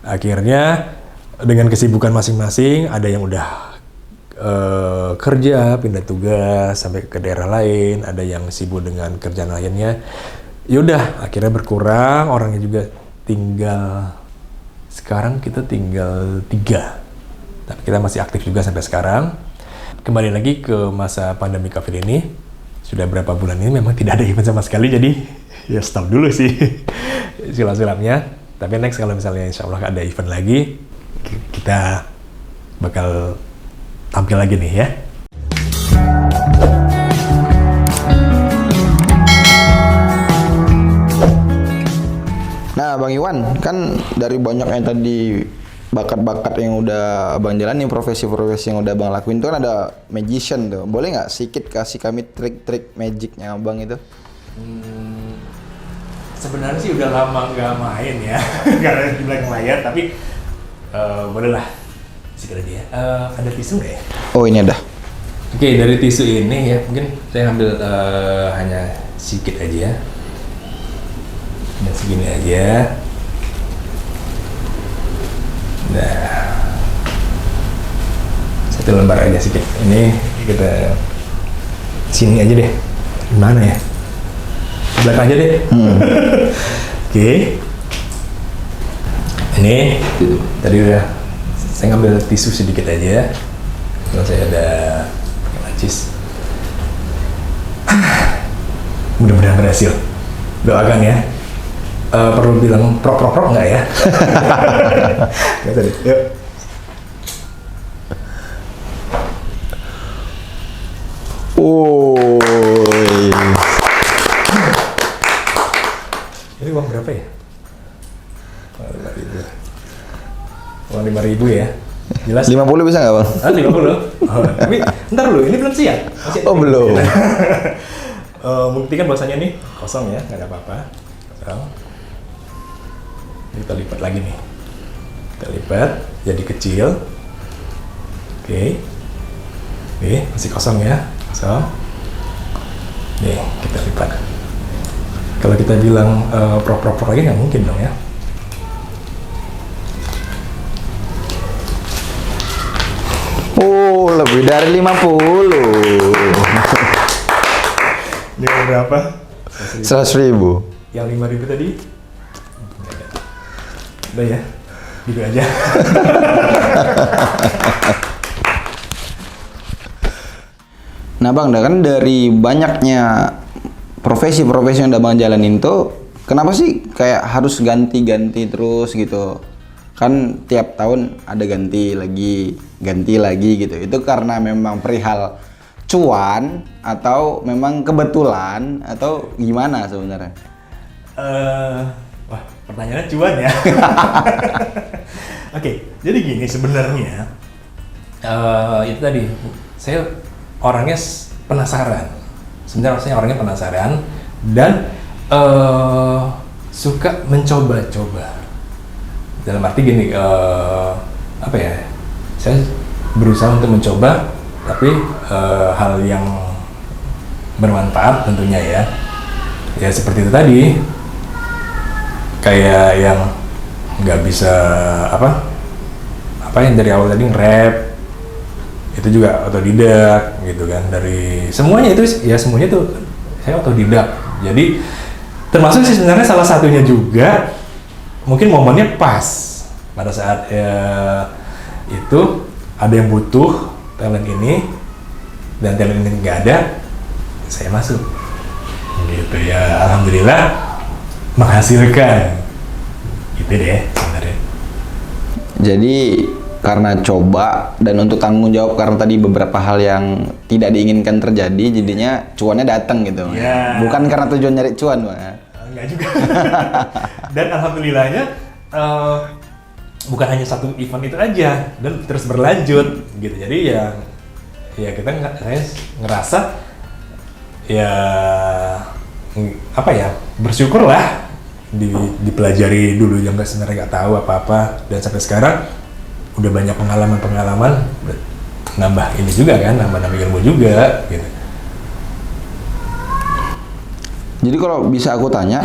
Akhirnya dengan kesibukan masing-masing, ada yang udah kerja, pindah tugas sampai ke daerah lain, ada yang sibuk dengan kerjaan lainnya. Yaudah, akhirnya berkurang, orangnya juga tinggal, sekarang kita tinggal 3. Tapi kita masih aktif juga sampai sekarang. Kembali lagi ke masa pandemi COVID ini, sudah berapa bulan ini memang tidak ada event sama sekali, jadi ya stop dulu sih sulap-sulapnya. Tapi next kalau misalnya insya Allah ada event lagi, kita bakal tampil lagi nih ya. Nah Bang Iwan, kan dari banyak yang tadi bakat-bakat yang udah Abang jalani, profesi-profesi yang udah Abang lakuin itu kan ada magician tuh. Boleh nggak sedikit kasih kami trik-trik magicnya Abang itu? Sebenarnya sih udah lama nggak main ya, nggak ada di belakang layar, tapi bolehlah sedikit aja ya. Ada tisu nggak ya? Oh ini ada. Oke, dari tisu ini ya, mungkin saya ambil hanya sedikit aja ya. Dan segini aja. Nah, 1 lembar aja sedikit. Ini kita sini aja deh. Gimana ya? Belakang aja deh. Oke. Ini tadi udah saya ngambil tisu sedikit aja. Kalau saya ada lacis. Mudah-mudahan berhasil. Doakan ya. Perlu bilang prok nggak ya? Nggak tadi. Yuk. Ini uang berapa ya? Uang 5.000 ya? Jelas? 50 bisa nggak Bang? 50? Oh, tapi ntar dulu, ini belum siap. Oh belum. Buktikan bahwasanya nih kosong ya, nggak ada apa-apa. Kosong. Kita lipat lagi nih. Kita lipat jadi kecil. Oke. Oke, masih kosong ya. Kosong. Nih, kita lipat. Kalau kita bilang prok lagi nggak mungkin dong ya. Oh, lebih dari 50. Ini berapa? 100.000. Yang 5.000 tadi? Udah ya, gitu aja. Nah Bang, kan dari banyaknya profesi-profesi yang udah Bang jalanin tuh, kenapa sih kayak harus ganti-ganti terus gitu? Kan tiap tahun ada ganti lagi gitu. Itu karena memang perihal cuan atau memang kebetulan atau gimana sebenarnya? Wah, pertanyaannya cuan ya. Oke, jadi gini sebenarnya itu tadi saya orangnya penasaran. Sebenarnya saya orangnya penasaran dan suka mencoba-coba. Dalam arti gini, apa ya? Saya berusaha untuk mencoba, tapi hal yang bermanfaat tentunya ya. Ya seperti itu tadi. Kayak yang nggak bisa apa yang dari awal tadi nge-rap itu juga otodidak gitu kan, dari semuanya itu ya, semuanya tuh saya otodidak. Jadi termasuk sih sebenarnya salah satunya juga mungkin momennya pas pada saat itu ada yang butuh talent ini dan talent ini nggak ada, saya masuk gitu ya. Alhamdulillah menghasilkan gitu deh sebenarnya. Jadi karena coba dan untuk tanggung jawab karena tadi beberapa hal yang tidak diinginkan terjadi, jadinya cuannya datang gitu. Ya. Bukan karena tujuan nyari cuan, Bang. Enggak juga. Dan alhamdulillahnya bukan hanya satu event itu aja dan terus berlanjut gitu. Jadi ya saya ngerasa ya apa ya, bersyukur lah dipelajari dulu yang sebenarnya nggak tahu apa-apa, dan sampai sekarang udah banyak pengalaman nambah ini juga kan, nambah ilmu juga gitu. Jadi kalau bisa aku tanya,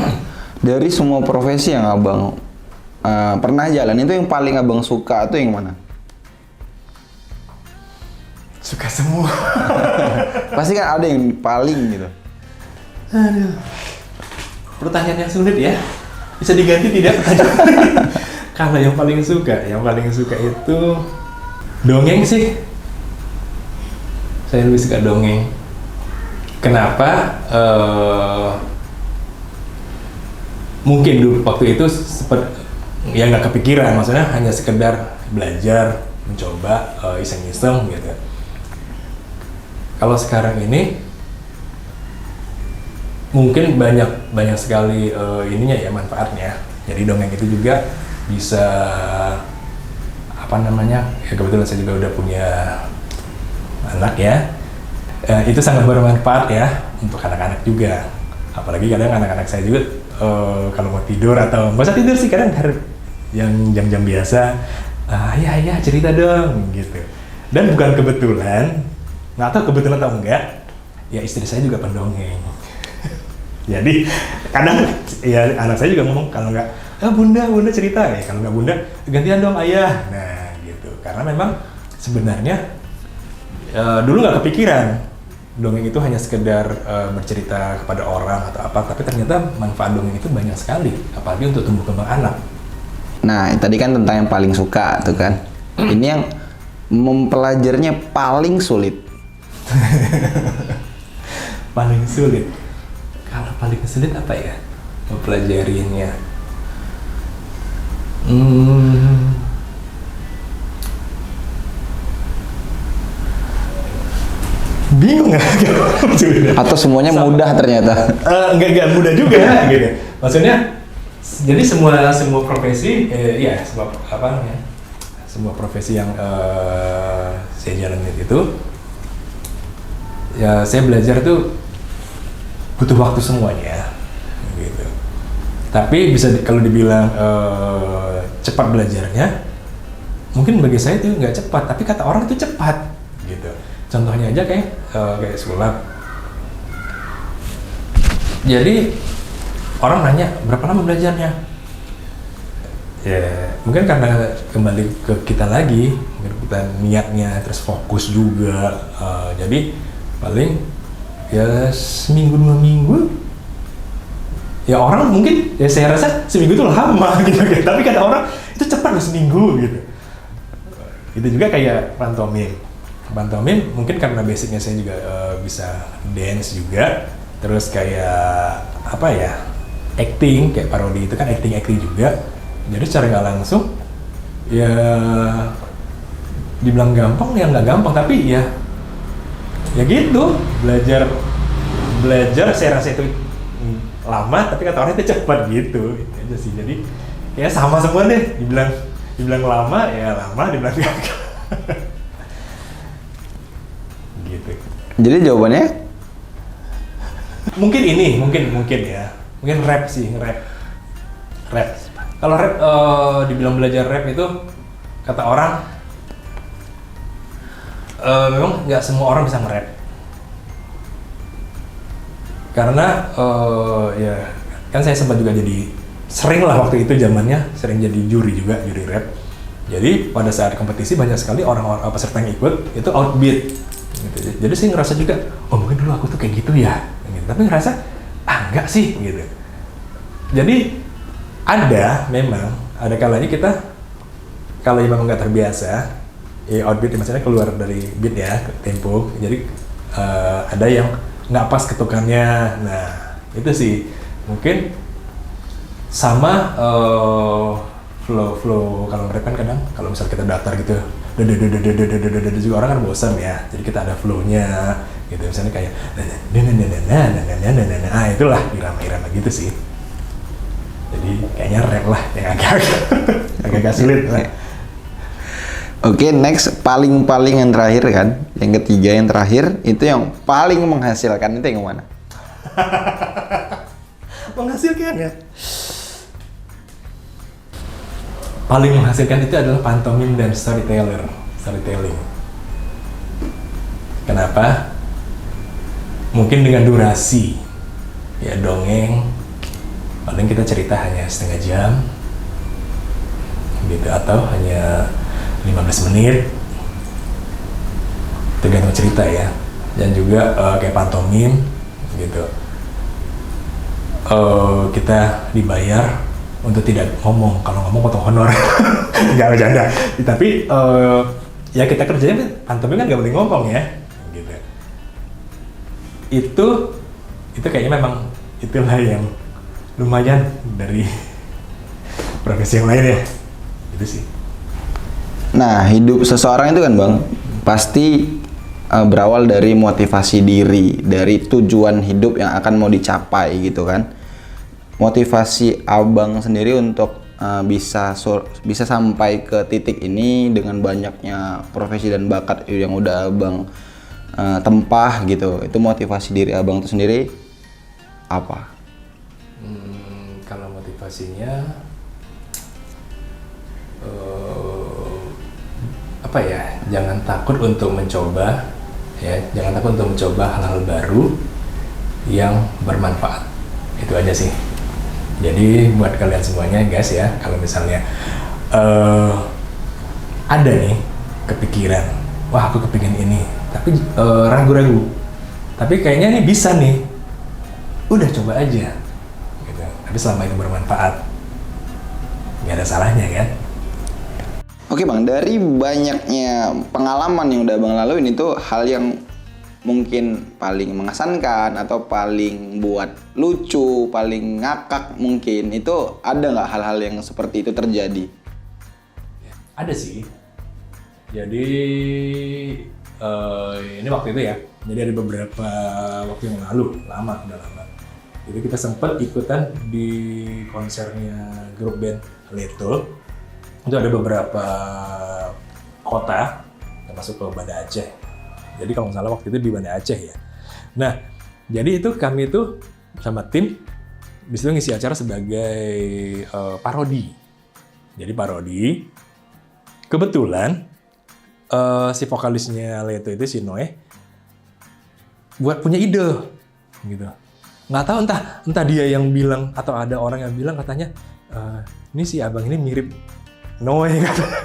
dari semua profesi yang abang pernah jalan itu yang paling abang suka tuh yang mana? Suka semua. Pasti kan ada yang paling gitu. Aduh. Pertanyaan yang sulit ya. Bisa diganti tidak? Kalau yang paling suka itu dongeng sih. Saya lebih suka dongeng. Kenapa? Mungkin dulu waktu itu ya nggak kepikiran, maksudnya hanya sekedar belajar, mencoba, iseng-iseng gitu. Kalau sekarang ini mungkin banyak sekali ininya ya, manfaatnya. Jadi dongeng itu juga bisa apa namanya? Ya kebetulan saya juga udah punya anak ya. Itu sangat bermanfaat ya untuk anak-anak juga. Apalagi kadang anak-anak saya juga kalau mau tidur atau nggak usah tidur sih, kadang yang jam-jam biasa, ayah cerita dong gitu. Dan bukan kebetulan, nggak tahu kebetulan atau enggak, ya istri saya juga pendongeng. Jadi kadang ya anak saya juga ngomong, kalau nggak bunda cerita ya, kalau nggak bunda gantian dong ayah. Nah gitu, karena memang sebenarnya dulu nggak kepikiran dongeng itu hanya sekedar bercerita kepada orang atau apa, tapi ternyata manfaat dongeng itu banyak sekali, apalagi untuk tumbuh kembang anak. Nah, tadi kan tentang yang paling suka tuh kan. Ini yang mempelajarinya paling sulit. Paling sulit. Kalau paling sulit apa ya? Mempelajarinya. Bingung nggak? Atau semuanya mudah ternyata? Enggak mudah juga gitu. Maksudnya, jadi semua profesi, semua profesi yang saya jalanin itu, ya saya belajar tuh butuh waktu semuanya, gitu. Tapi bisa kalau dibilang cepat belajarnya, mungkin bagi saya itu nggak cepat, tapi kata orang itu cepat, gitu. Contohnya aja kayak sulap. Jadi orang nanya berapa lama belajarnya? Ya mungkin karena kembali ke kita lagi, mungkin kita niatnya terus fokus juga. Jadi paling ya seminggu 2 minggu. Ya orang mungkin ya saya rasa seminggu itu lama gitu. Tapi kata orang itu cepat loh seminggu gitu. Itu juga kayak pantomim mungkin karena basicnya saya juga bisa dance juga, terus kayak apa ya, acting, kayak parodi itu kan acting juga, jadi secara nggak langsung ya dibilang gampang ya nggak gampang, tapi ya gitu, belajar saya rasa itu lama, tapi kata orang itu cepat gitu, itu aja sih. Jadi ya sama semua deh, dibilang lama ya lama, dibilang gampang. Gitu. Jadi jawabannya? Mungkin ya. Mungkin rap sih, rap. Kalau rap dibilang belajar rap itu kata orang memang nggak semua orang bisa nge-rap. Karena ya kan saya sempat juga jadi sering lah waktu itu zamannya sering jadi juri rap. Jadi pada saat kompetisi banyak sekali orang-orang peserta yang ikut itu outbeat. Gitu. Jadi saya ngerasa juga, oh mungkin dulu aku tuh kayak gitu ya, gitu. Tapi ngerasa enggak sih gitu. Jadi ada kalanya kita kalau memang nggak terbiasa, ya outbeat maksudnya keluar dari beat ya, tempo. Jadi ada yang nggak pas ketukannya. Nah itu sih mungkin sama flow kalau nge-rap kan kadang kalau misal kita datar gitu juga orang kan bosan ya, jadi kita ada flow-nya gitu, misalnya kayak itulah irama gitu sih. Jadi kayaknya rap lah yang agak sulit lah. Oke, next paling yang terakhir kan, yang ketiga yang terakhir itu yang paling menghasilkan itu yang mana? Menghasilkan ya? Paling menghasilkan itu adalah pantomim dan storytelling. Kenapa? Mungkin dengan durasi, ya dongeng, paling kita cerita hanya setengah jam, gitu, atau hanya 15 menit, tergantung cerita ya. Dan juga kayak pantomim gitu, kita dibayar untuk tidak ngomong. Kalau ngomong potong honor. Nggak bercanda, tapi ya kita kerjanya pantomim kan nggak boleh ngomong ya gitu. Itu kayaknya memang itulah yang lumayan dari profesi yang lain ya, itu sih. Nah, hidup seseorang itu kan Bang, pasti berawal dari motivasi diri, dari tujuan hidup yang akan mau dicapai gitu kan. Motivasi Abang sendiri untuk bisa sampai ke titik ini dengan banyaknya profesi dan bakat yang udah Abang tempah gitu, itu motivasi diri Abang itu sendiri apa? Kalau motivasinya apa ya, jangan takut untuk mencoba ya, jangan takut untuk mencoba hal-hal baru yang bermanfaat, itu aja sih. Jadi buat kalian semuanya guys ya, kalau misalnya ada nih kepikiran, wah aku kepingin ini, tapi ragu-ragu, tapi kayaknya ini bisa nih, udah coba aja gitu. Tapi selama itu bermanfaat, nggak ada salahnya kan. Oke Bang, dari banyaknya pengalaman yang udah Bang laluin, itu hal yang mungkin paling mengesankan atau paling buat lucu, paling ngakak mungkin, itu ada nggak hal-hal yang seperti itu terjadi? Ada sih. Jadi ini waktu itu ya, jadi ada beberapa waktu yang lalu, udah lama. Jadi kita sempat ikutan di konsernya grup band Leto. Itu ada beberapa kota, termasuk ke Banda Aceh. Jadi kalau nggak salah waktu itu di Banda Aceh ya. Nah, jadi itu kami itu sama tim di situ ngisi acara sebagai parodi. Jadi parodi. Kebetulan si vokalisnya Leto itu si Noe buat punya ide gitu. Nggak tahu entah dia yang bilang atau ada orang yang bilang katanya ini si abang ini mirip Noe katanya.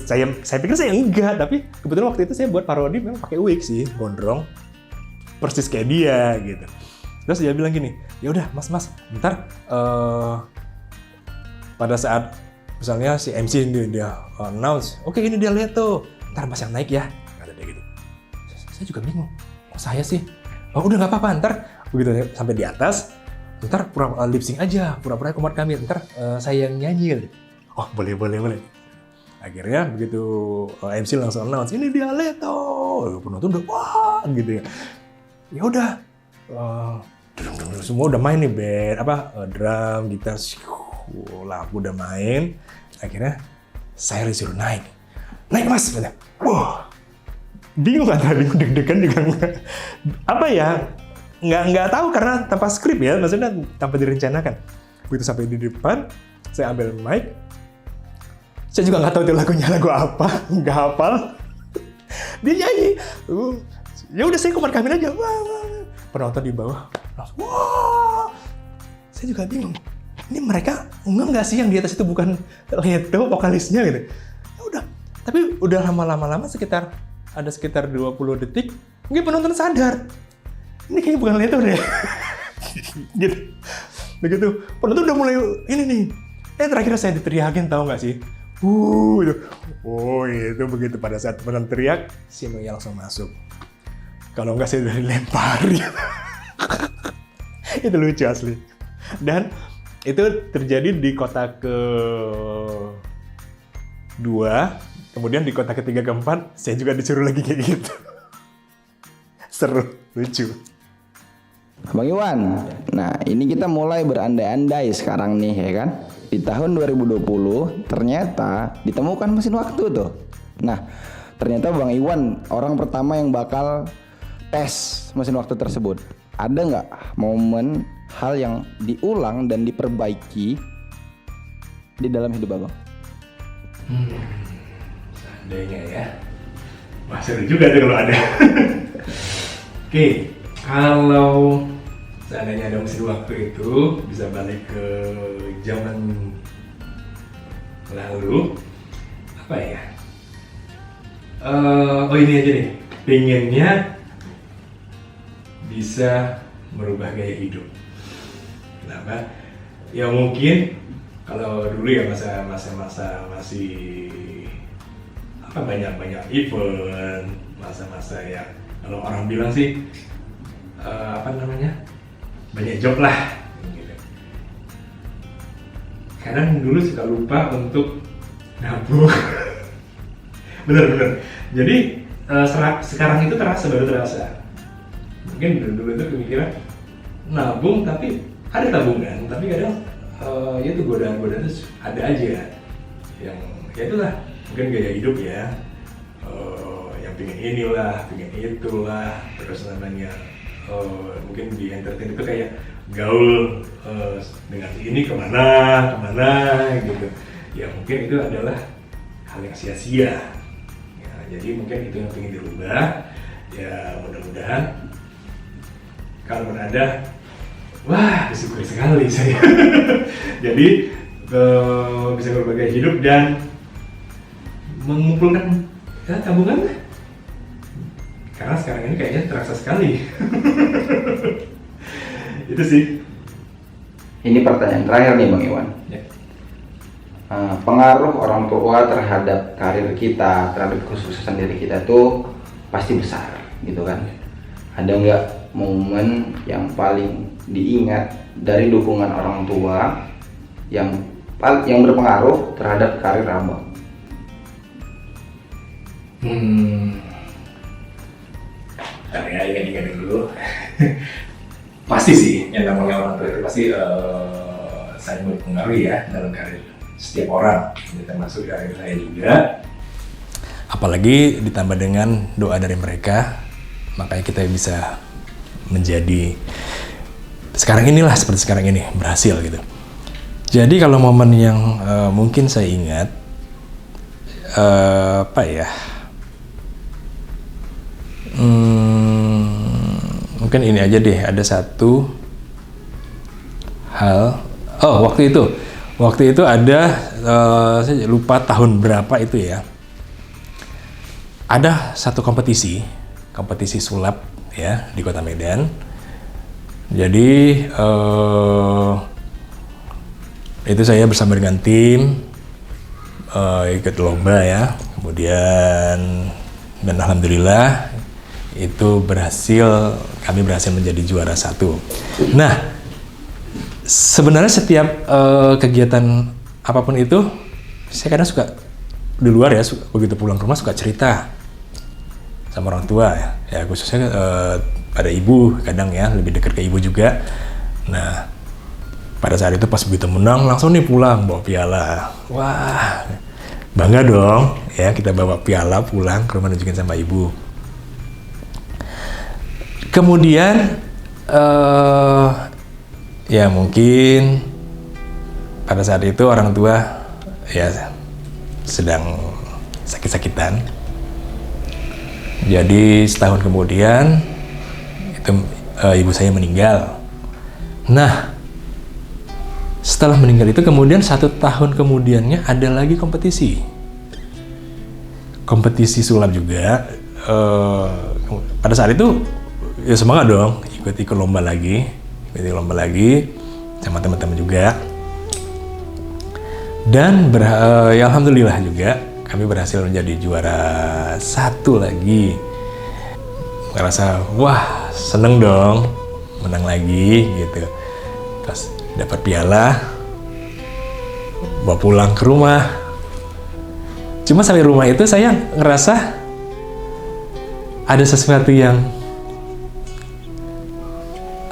Saya pikir saya enggak, tapi kebetulan waktu itu saya buat parodi memang pakai wig sih, gondrong, persis kayak dia gitu. Terus dia bilang gini, ya udah mas, ntar pada saat misalnya si MC dia announce, oke ini dia Leto, ntar mas yang naik ya, kata dia gitu. Saya juga bingung, kok saya sih? Oh udah nggak apa-apa, ntar begitu sampai di atas, ntar pura-pura lip sync aja, pura-pura komod kami, ntar saya yang nyanyi gitu. Oh boleh. Akhirnya begitu MC langsung announce, ini dia Leto, penonton udah wah gitu ya. Ya udah, semua udah main nih band, drum, gitar, lagu udah main. Akhirnya saya disuruh naik mas, katanya. Wah, bingung kan tadi, deg-degan juga nggak tahu karena tanpa skrip ya, maksudnya tanpa direncanakan. Begitu sampai di depan, saya ambil mic. Saya juga nggak tahu itu lagunya lagu apa, nggak hafal. Dia nyanyi, ya udah saya kumat kamera aja. Wah. Penonton di bawah, wah. Saya juga bingung. Ini mereka nggak sih yang di atas itu bukan Leto vokalisnya gitu. Ya udah, tapi udah lama sekitar 20 detik, mungkin penonton sadar. Ini kayaknya bukan Leto deh. Gitu. Begitu, penonton udah mulai ini nih. Terakhir saya diteriakin, tahu nggak sih? Gitu. Oh itu begitu pada saat penonton teriak, si Noya langsung masuk. Kalau nggak saya udah dilempar. Itu lucu asli. Dan itu terjadi di kota ke-2, kemudian di kota ketiga keempat, saya juga disuruh lagi kayak gitu. Seru, lucu. Bang Iwan, nah ini kita mulai berandai-andai sekarang nih ya kan. Di tahun 2020 ternyata ditemukan mesin waktu tuh. Nah, ternyata Bang Iwan orang pertama yang bakal tes mesin waktu tersebut. Ada nggak momen hal yang diulang dan diperbaiki di dalam hidup Abang? Seandainya ya. Wah seru juga tuh kalau ada. Oke, kalau seandainya ada mesin waktu itu bisa balik ke zaman Lalu apa ya? Oh ini aja nih, pengennya bisa merubah gaya hidup. Kenapa? Ya mungkin kalau dulu ya masa-masa masih apa banyak event, masa-masa ya kalau orang bilang sih apa namanya banyak job lah. Gitu. Kadang dulu suka lupa untuk nabung. Bener. Jadi sekarang itu baru terasa. Mungkin dulu itu pemikiran nabung tapi ada tabungan, tapi kadang ya itu godaan-godaan itu ada aja yang ya itulah mungkin gaya hidup ya, yang pengen inilah, pengen itulah, terus namanya mungkin di entertain itu kayak gaul dengan ini kemana gitu ya, mungkin itu adalah hal yang sia-sia. Jadi mungkin itu yang ingin dirubah, ya mudah-mudahan kalau ada, wah bersyukur sekali saya. Jadi bisa berbagai hidup dan mengumpulkan tabungan, karena sekarang ini kayaknya terasa sekali. Itu sih. Ini pertanyaan terakhir nih Bang Iwan. Ya. Pengaruh orang tua terhadap karir kita, terhadap kesuksesan diri kita tuh pasti besar gitu kan. Ada nggak momen yang paling diingat dari dukungan orang tua yang berpengaruh terhadap karir Abang? Ya ingat dulu. Pasti sih yang namanya orang tua itu pasti sangat berpengaruh ya dalam karir setiap orang, termasuk karir saya juga. Apalagi ditambah dengan doa dari mereka, makanya kita bisa menjadi sekarang inilah, seperti sekarang ini, berhasil gitu. Jadi kalau momen yang mungkin saya ingat apa ya, mungkin ini aja deh, ada satu hal. Waktu itu ada saya lupa tahun berapa itu ya, ada satu kompetisi sulap ya di Kota Medan. Jadi itu saya bersama dengan tim ikut lomba ya, kemudian dan alhamdulillah itu kami berhasil menjadi juara 1. Nah, sebenarnya setiap kegiatan apapun itu, saya kadang suka di luar ya, begitu pulang ke rumah suka cerita sama orang tua ya khususnya pada ibu, kadang ya lebih dekat ke ibu juga. Nah, pada saat itu pas begitu menang langsung nih pulang bawa piala. Wah, bangga dong ya, kita bawa piala pulang ke rumah nunjukin sama ibu. Kemudian ya mungkin pada saat itu orang tua ya sedang sakit-sakitan. Jadi setahun kemudian itu ibu saya meninggal. Nah, setelah meninggal itu kemudian 1 tahun kemudiannya ada lagi kompetisi sulap juga. Pada saat itu ya semangat dong, ikut lomba lagi sama teman-teman juga. Dan ya alhamdulillah juga kami berhasil menjadi juara 1 lagi. Ngerasa wah seneng dong, menang lagi gitu. Terus dapat piala, bawa pulang ke rumah. Cuma sampai rumah itu saya ngerasa ada sesuatu yang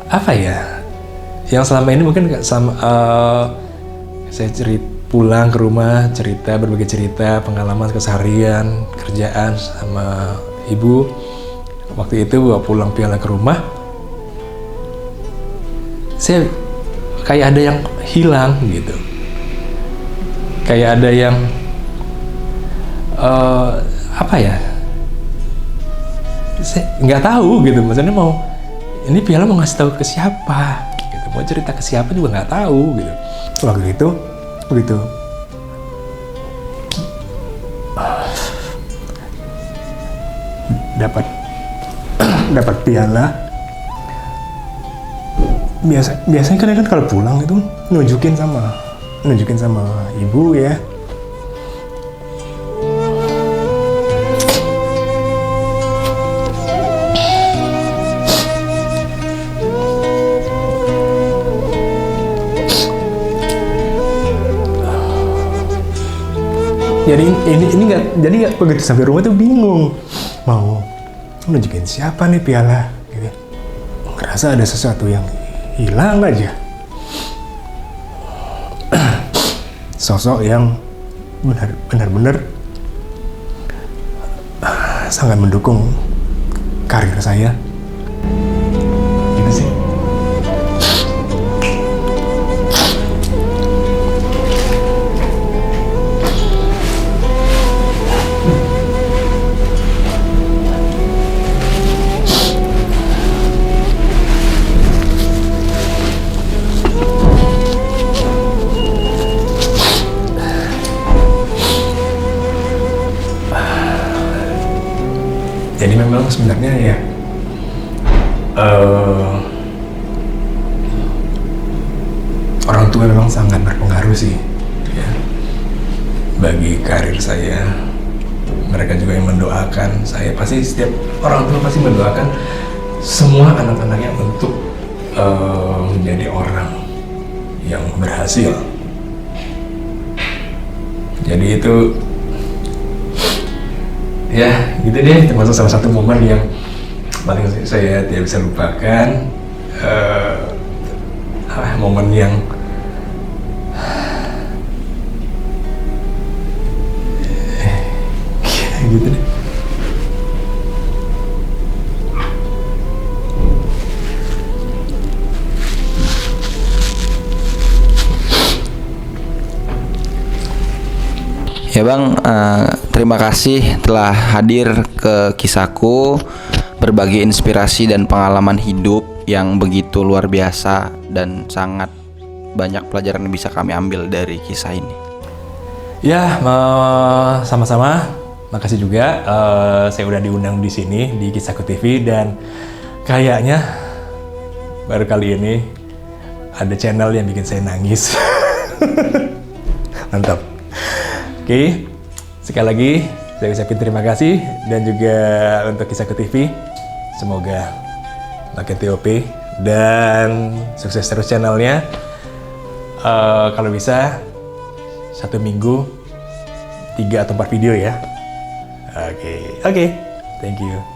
apa ya, yang selama ini mungkin saya pulang ke rumah berbagai cerita pengalaman keseharian kerjaan sama ibu. Waktu itu bawa pulang piala ke rumah, saya kayak ada yang hilang gitu, kayak ada yang apa ya, saya nggak tahu gitu, maksudnya ini piala mau ngasih tahu ke siapa gitu, mau cerita ke siapa juga nggak tahu gitu. Waktu itu begitu dapat dapat piala. Biasanya kan kalau pulang itu nunjukin sama ibu ya. Jadi ini nggak begitu sampai rumah tuh bingung mau nunjukin siapa nih piala gitu. Ngerasa ada sesuatu yang hilang aja. Sosok yang benar-benar sangat mendukung karir saya. Gitu sih. Jadi memang sebenarnya ya orang tua memang sangat berpengaruh sih ya, bagi karir saya. Mereka juga yang mendoakan saya. Pasti setiap orang tua pasti mendoakan semua anak-anaknya untuk menjadi orang yang berhasil. Jadi itu ya gitu deh, termasuk salah satu momen yang paling saya tidak bisa lupakan. Momen yang gitu deh. Ya Bang, terima kasih telah hadir ke Kisahku, berbagi inspirasi dan pengalaman hidup yang begitu luar biasa dan sangat banyak pelajaran yang bisa kami ambil dari kisah ini. Ya, sama-sama. Makasih juga. Saya udah diundang di sini di Kisahku TV dan kayaknya baru kali ini ada channel yang bikin saya nangis. Mantap. Oke, sekali lagi saya ucapin terima kasih dan juga untuk Kisahku TV. Semoga makin TOP dan sukses terus channelnya. Kalau bisa 1 minggu 3 atau 4 video ya. Oke. Thank you.